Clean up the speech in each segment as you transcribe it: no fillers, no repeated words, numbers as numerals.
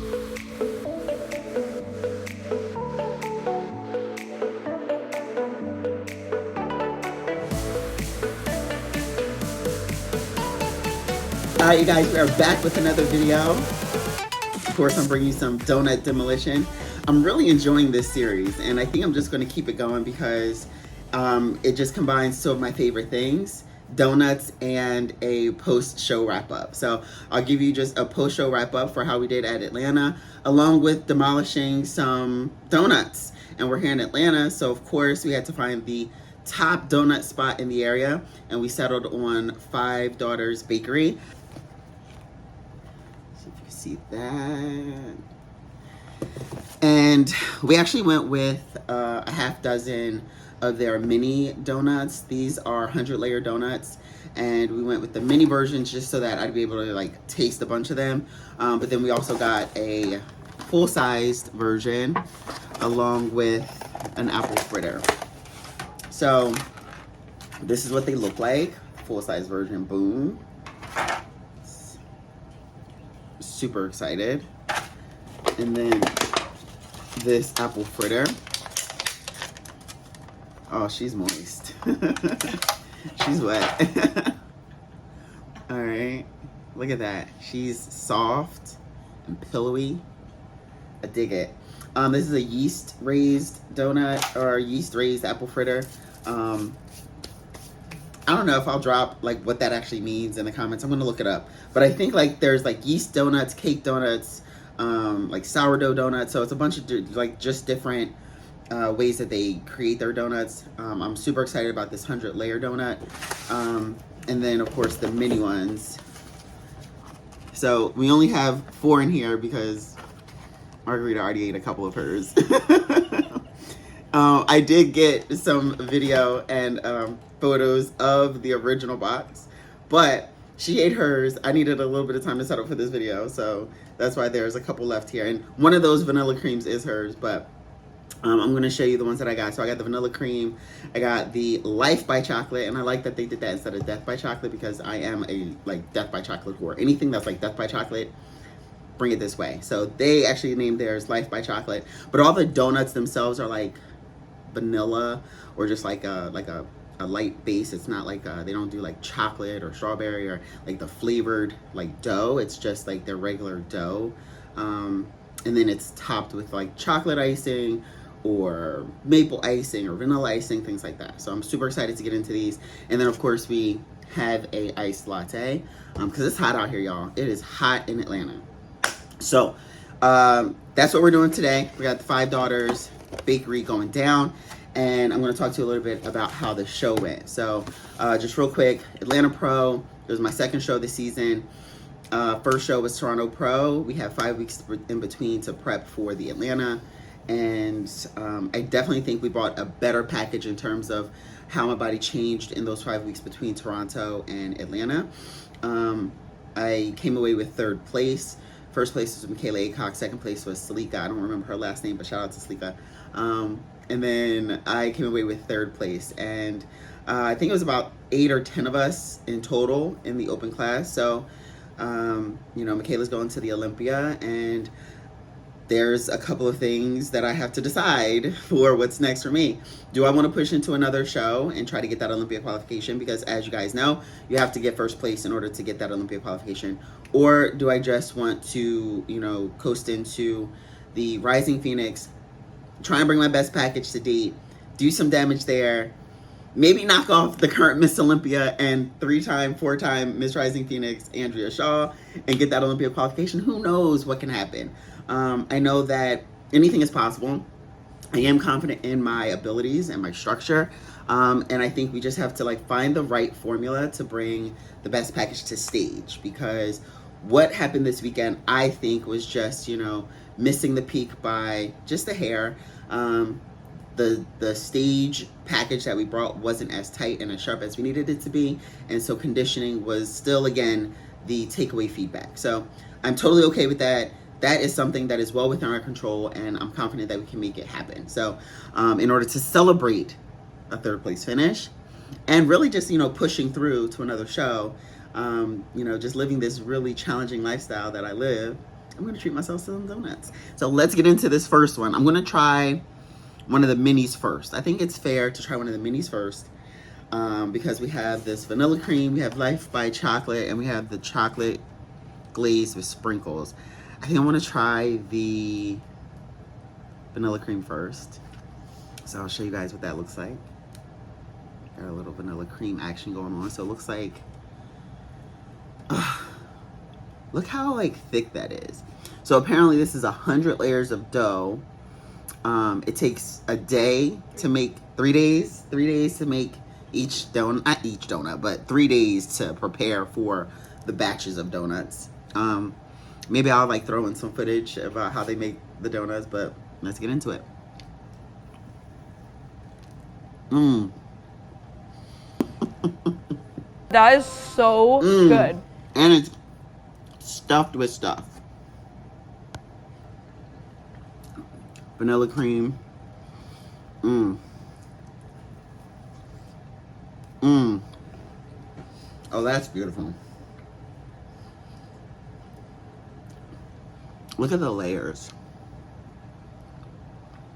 Alright, you guys, we are back with another video. Of course, I'm bringing you some donut demolition. I'm really enjoying this series, and I think I'm just going to keep it going because it just combines two of my favorite things, donuts and a post-show wrap-up. So I'll give you just a post-show wrap-up for how we did at Atlanta, along with demolishing some donuts. And we're here in Atlanta, so of course we had to find the top donut spot in the area, and we settled on Five Daughters Bakery. See that. And we actually went with a half dozen of their mini donuts. These are 100-layer donuts, and we went with the mini versions just so that I'd be able to like taste a bunch of them. But then we also got a full-sized version along with an apple fritter. So this is what they look like. Full-size version, boom. Super excited. And then this apple fritter. Oh, she's moist. She's wet. All right, look at that. She's soft and pillowy. I dig it. This is a yeast raised donut or yeast raised apple fritter. I don't know if I'll drop like what that actually means in the comments. I'm gonna look it up. But I think like there's like yeast donuts, cake donuts, like sourdough donuts. So it's a bunch of like just different ways that they create their donuts. I'm super excited about this 100-layer donut. And then of course the mini ones. So we only have 4 in here because Margarita already ate a couple of hers. I did get some video and photos of the original box, but she ate hers. I needed a little bit of time to settle for this video, so that's why there's a couple left here. And one of those vanilla creams is hers, but I'm going to show you the ones that I got. So I got the vanilla cream, I got the Life by Chocolate, and I like that they did that instead of Death by Chocolate because I am a like Death by Chocolate whore. Anything that's like Death by Chocolate, bring it this way. So they actually named theirs Life by Chocolate, but all the donuts themselves are like vanilla or just like a light base. It's not like they don't do like chocolate or strawberry or like the flavored like dough. It's just like their regular dough, and then it's topped with like chocolate icing or maple icing or vanilla icing, things like that. So I'm super excited to get into these. And then of course we have a iced latte because it's hot out here, y'all. It is hot in Atlanta. So that's what we're doing today. We got the Five Daughters Bakery going down, and I'm going to talk to you a little bit about how the show went. So just real quick, Atlanta Pro, it was my second show this season. First show was Toronto Pro. We have 5 weeks in between to prep for the Atlanta, and I definitely think we brought a better package in terms of how my body changed in those 5 weeks between Toronto and Atlanta. I came away with 3rd place. First place was Michaela Aycock. Second place was Salika. I don't remember her last name, but shout out to Salika. And then I came away with 3rd place. And I think it was about 8 or 10 of us in total in the open class. So, you know, Michaela's going to the Olympia, and there's a couple of things that I have to decide for what's next for me. Do I want to push into another show and try to get that Olympia qualification? Because as you guys know, you have to get 1st place in order to get that Olympia qualification. Or do I just want to, you know, coast into the Rising Phoenix, try and bring my best package to date, do some damage there, maybe knock off the current Miss Olympia and 3-time, 4-time Miss Rising Phoenix, Andrea Shaw, and get that Olympia qualification? Who knows what can happen? I know that anything is possible. I am confident in my abilities and my structure. And I think we just have to like find the right formula to bring the best package to stage, because what happened this weekend, I think, was just, you know, missing the peak by just a hair. The stage package that we brought wasn't as tight and as sharp as we needed it to be. And so conditioning was still, again, the takeaway feedback. So I'm totally okay with that. That is something that is well within our control, and I'm confident that we can make it happen. So in order to celebrate a 3rd place finish and really just, you know, pushing through to another show, you know, just living this really challenging lifestyle that I live, I'm gonna treat myself to some donuts. So let's get into this first one. I'm gonna try one of the minis first. I think it's fair to try one of the minis first because we have this vanilla cream, we have Life by Chocolate, and we have the chocolate glaze with sprinkles. I think I want to try the vanilla cream first. So I'll show you guys what that looks like. Got a little vanilla cream action going on. So it looks like, look how like thick that is. So apparently this is 100 layers of dough. It takes a day to make, 3 days to make each donut, not each donut, but 3 days to prepare for the batches of donuts. Maybe I'll like throw in some footage about how they make the donuts, but let's get into it. That is so good. And it's stuffed with stuff. Vanilla cream. Oh, that's beautiful. Look at the layers.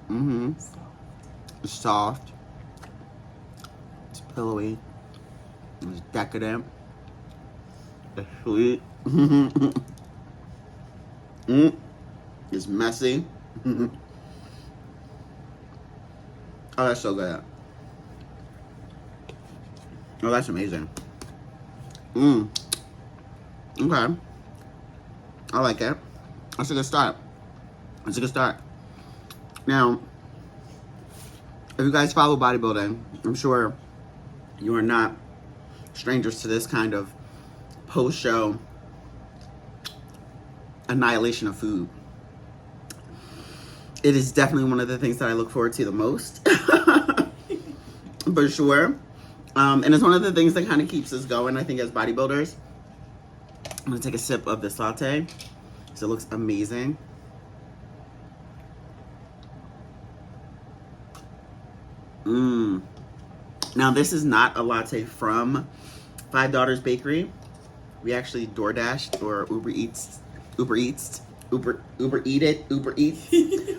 It's soft. It's pillowy. It's decadent. It's sweet. It's messy. Oh, that's so good. Oh, that's amazing. Okay. I like it. That's a good start. That's a good start. Now, if you guys follow bodybuilding, I'm sure you are not strangers to this kind of post-show annihilation of food. It is definitely one of the things that I look forward to the most. For sure. And it's one of the things that kind of keeps us going, I think, as bodybuilders. I'm gonna take a sip of this latte. So it looks amazing. Now this is not a latte from Five Daughters Bakery. We actually DoorDashed or Uber Eats.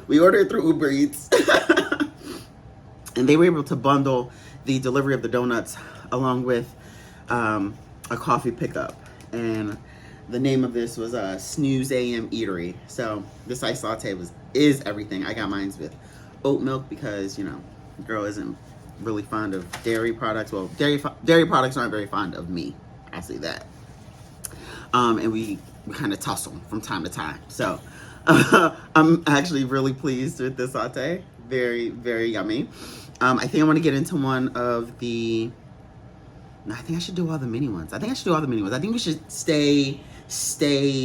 We ordered through Uber Eats. And they were able to bundle the delivery of the donuts along with a coffee pickup. And the name of this was Snooze AM Eatery. So this iced latte is everything. I got mine with oat milk because, you know, girl isn't really fond of dairy products. Well, dairy products aren't very fond of me. I'll say that. And we kind of tussle from time to time. So I'm actually really pleased with this latte. Very, very yummy. I think I want to get into one of the... No, I think I should do all the mini ones. I think we should stay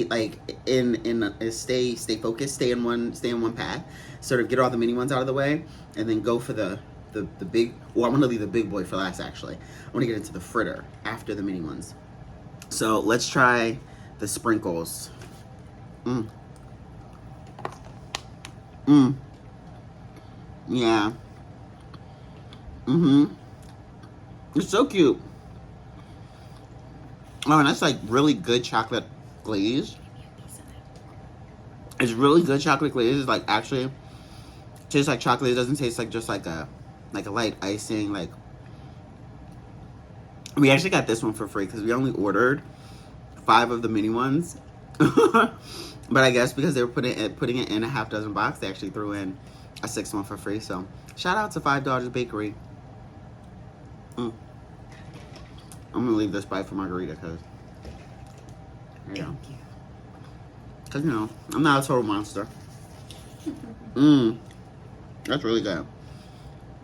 like stay focused, stay in one path. Sort of get all the mini ones out of the way, and then go for the big. Well, I'm gonna leave the big boy for last. Actually, I want to get into the fritter after the mini ones. So let's try the sprinkles. Yeah. It's so cute. Oh, and that's like really good chocolate glaze. It's really good chocolate glaze. It's like actually tastes like chocolate. It doesn't taste like just like a light icing. Like, we actually got this one for free because we only ordered 5 of the mini ones. But I guess because they were putting it in a half dozen box, they actually threw in a 6th one for free. So shout out to Five Daughters Bakery. I'm gonna leave this bite for Margarita because there you go. Because, you know, I'm not a total monster. That's really good.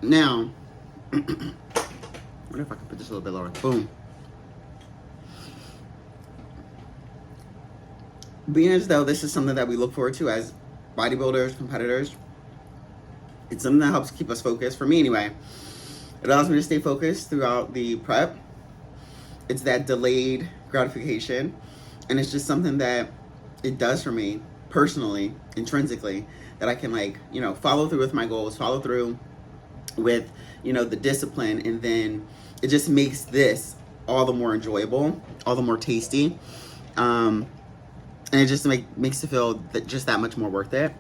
Now, what if I can put this a little bit lower? Boom. Being as though this is something that we look forward to as bodybuilders, competitors, it's something that helps keep us focused. For me, anyway, it allows me to stay focused throughout the prep. It's that delayed gratification, and it's just something that it does for me personally, intrinsically, that I can, like, you know, follow through with my goals, follow through with, you know, the discipline, and then it just makes this all the more enjoyable, all the more tasty. And and it just makes it feel just that much more worth it.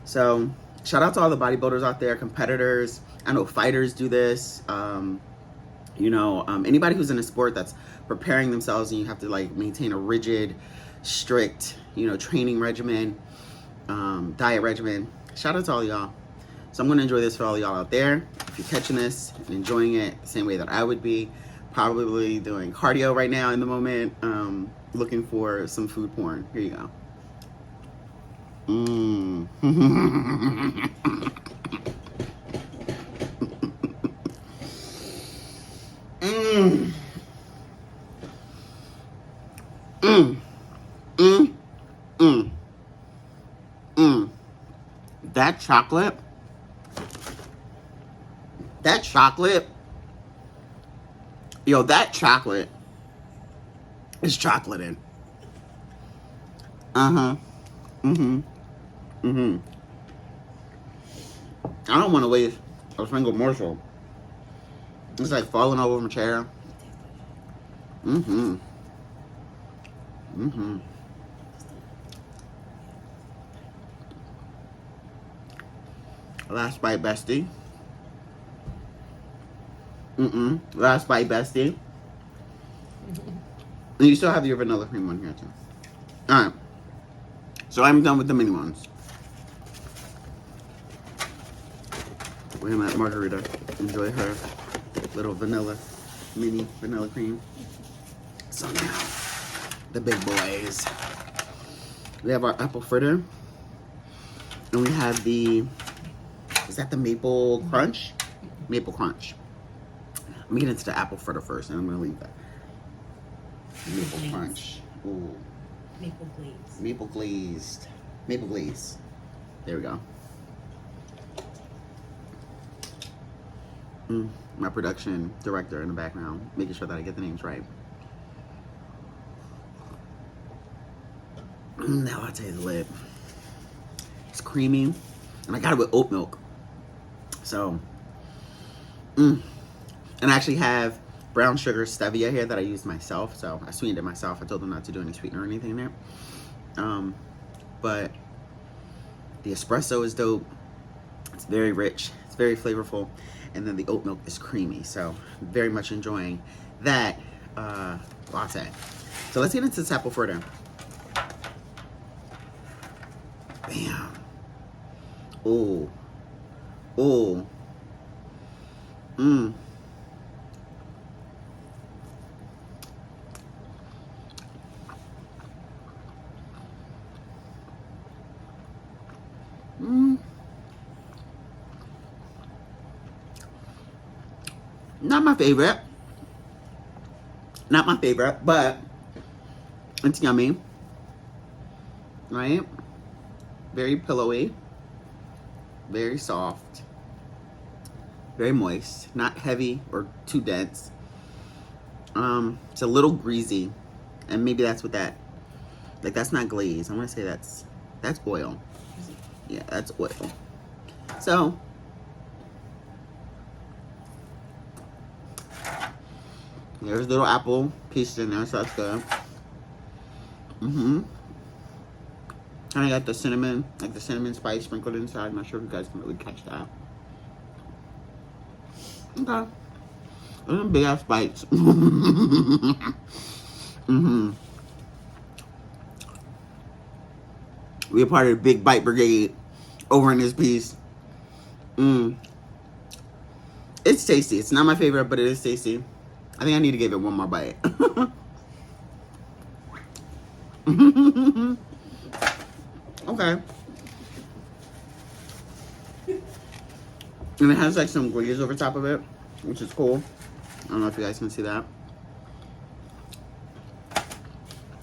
So shout out to all the bodybuilders out there, competitors. I know fighters do this. Anybody who's in a sport that's preparing themselves and you have to like maintain a rigid, strict, training regimen, diet regimen. Shout out to all y'all. So I'm going to enjoy this for all y'all out there. If you're catching this and enjoying it the same way that I would be, probably doing cardio right now in the moment, looking for some food porn. Here you go. Mmm. Mmm. Mmm. Mmm. Mmm. Mmm. That chocolate. Yo, that chocolate is chocolating. Uh-huh. Mm-hmm. Mm-hmm. I don't want to waste a single morsel. It's like falling over my chair. Mm-hmm. Mm-hmm. Last bite, bestie. Last bite, bestie. And you still have your vanilla cream one here, too. Alright. So I'm done with the mini ones. We're gonna let Margarita enjoy her little mini vanilla cream. So now, the big boys. We have our apple fritter. And we have is that the maple crunch? Maple crunch. I'm gonna get into the apple fritter first, and I'm gonna leave that. Maple crunch. Ooh. Maple glazed. Maple glazed. Maple glaze. There we go. My production director in the background, making sure that I get the names right. Now I'll tell you the lid. It's creamy, and I got it with oat milk. So, and I actually have brown sugar stevia here that I used myself. So I sweetened it myself. I told them not to do any sweetener or anything in there. But the espresso is dope. It's very rich. It's very flavorful. And then the oat milk is creamy. So very much enjoying that latte. So let's get into this apple fritter. Bam. Oh. Oh. Mmm. Not my favorite. Not my favorite, but it's yummy. Right? Very pillowy. Very soft. Very moist. Not heavy or too dense. It's a little greasy. And maybe that's what that, like, that's not glaze. I want to say that's oil. Yeah, that's oil. So, there's little apple pieces in there, so that's good. And I got the cinnamon, like the cinnamon spice sprinkled inside. I'm not sure if you guys can really catch that. Okay. Those are big ass bites. We're part of the big bite brigade over in this piece. It's tasty. It's not my favorite, but it is tasty. I think I need to give it one more bite. Okay. And it has like some glaze over top of it, which is cool. I don't know if you guys can see that.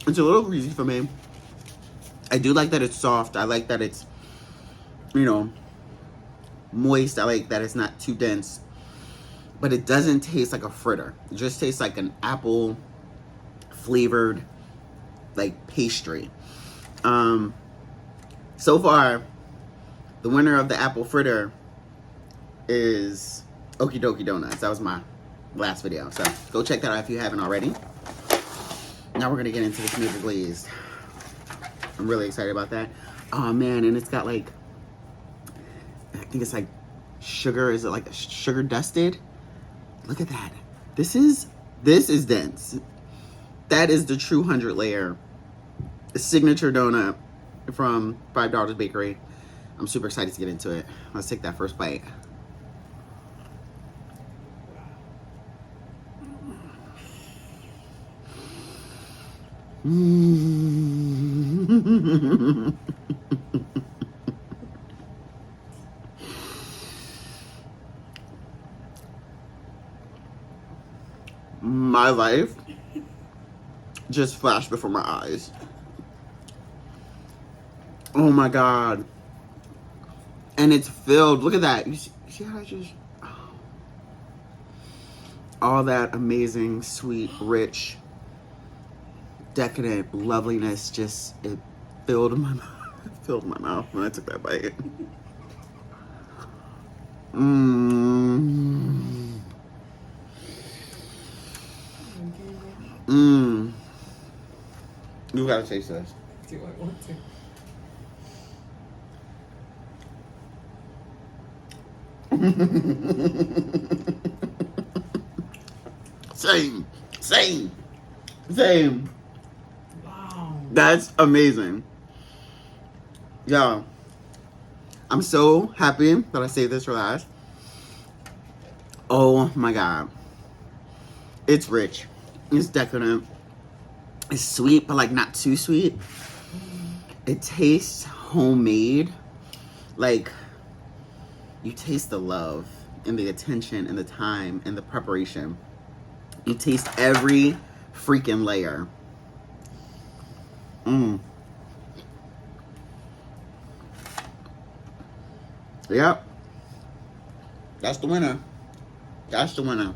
It's a little greasy for me. I do like that it's soft. I like that it's, moist. I like that it's not too dense. But it doesn't taste like a fritter. It just tastes like an apple flavored like pastry. So far, the winner of the apple fritter is Okie Dokie Donuts. That was my last video. So go check that out if you haven't already. Now we're gonna get into this maple glazed. I'm really excited about that. Oh man, and it's got like, I think it's like sugar. Is it like sugar dusted? Look at that. This is dense. That is the true 100-layer signature donut from $5 Bakery. I'm super excited to get into it. Let's take that first bite. My life just flashed before my eyes. Oh my God. And it's filled. Look at that. You see how I just... Oh. All that amazing, sweet, rich, decadent loveliness just, it filled my mouth. It filled my mouth when I took that bite. Mmm. Mmm. You gotta taste this. Do I want to? Same. Wow. That's amazing. Yo, I'm so happy that I saved this for last. Oh my God. It's rich. It's decadent. It's sweet, but like not too sweet. It tastes homemade. Like, you taste the love and the attention and the time and the preparation. You taste every freaking layer. Yep. That's the winner. That's the winner.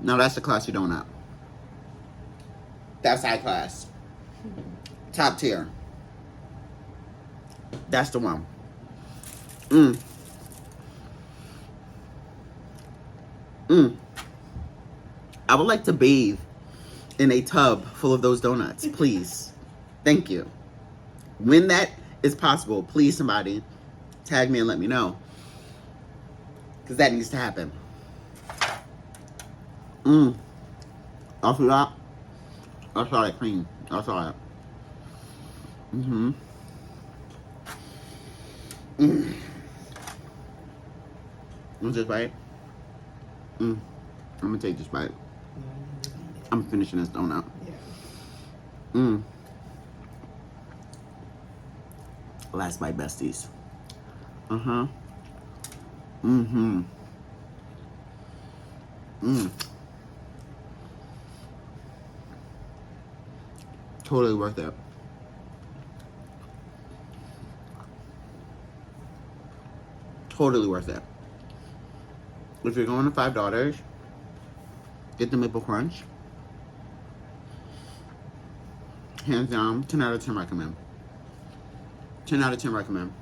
No, that's the classy donut. That's high class. Top tier. That's the one. I would like to bathe in a tub full of those donuts, please. Thank you. When that is possible, please somebody tag me and let me know. Because that needs to happen. Also that. I saw that cream. I saw that. Want this bite? I'm gonna take this bite. I'm finishing this donut. Last bite, besties. Totally worth it. Totally worth it. If you're going to $5, get the maple crunch. Hands down, 10 out of 10 recommend. 10 out of 10 recommend.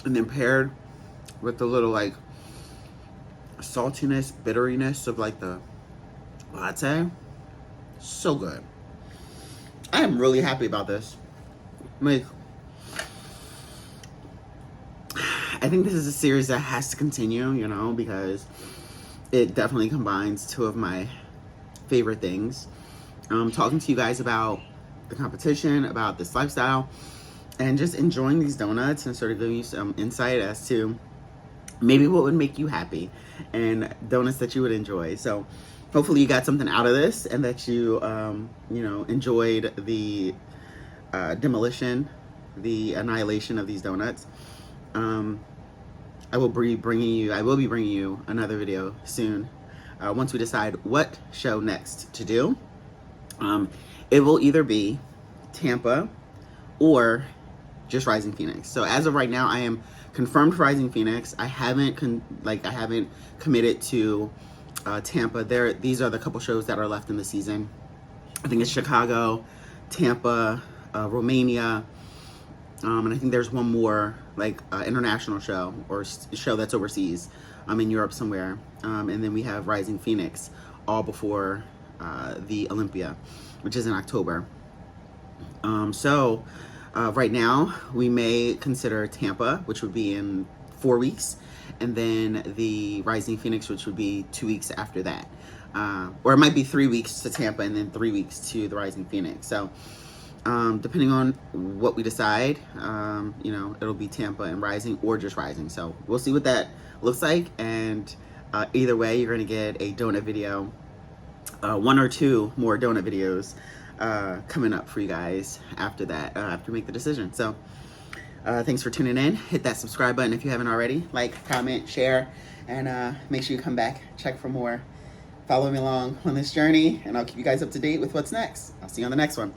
And then paired with the little like saltiness, bitteriness of like the latte. So good. I am really happy about this. Like, I think this is a series that has to continue, you know, because it definitely combines two of my favorite things. Talking to you guys about the competition, about this lifestyle, and just enjoying these donuts and sort of giving you some insight as to maybe what would make you happy and donuts that you would enjoy. So hopefully you got something out of this and that you, you know, enjoyed the demolition, the annihilation of these donuts. I will be bringing you another video soon once we decide what show next to do. It will either be Tampa or just Rising Phoenix. So as of right now, I am confirmed for Rising Phoenix. I haven't committed to Tampa. These are the couple shows that are left in the season. I think it's Chicago, Tampa, Romania, And I think there's one more like international show or show that's overseas, in Europe somewhere. And then we have Rising Phoenix, all before the Olympia, which is in October. So right now we may consider Tampa, which would be in 4 weeks, and then the Rising Phoenix, which would be 2 weeks after that. Or it might be 3 weeks to Tampa and then 3 weeks to the Rising Phoenix. So depending on what we decide, it'll be Tampa and Rising or just Rising. So we'll see what that looks like. And either way, you're going to get a donut video, 1 or 2 more donut videos coming up for you guys after that, after we make the decision. So thanks for tuning in. Hit that subscribe button if you haven't already. Like, comment, share, and make sure you come back, check for more. Follow me along on this journey, and I'll keep you guys up to date with what's next. I'll see you on the next one.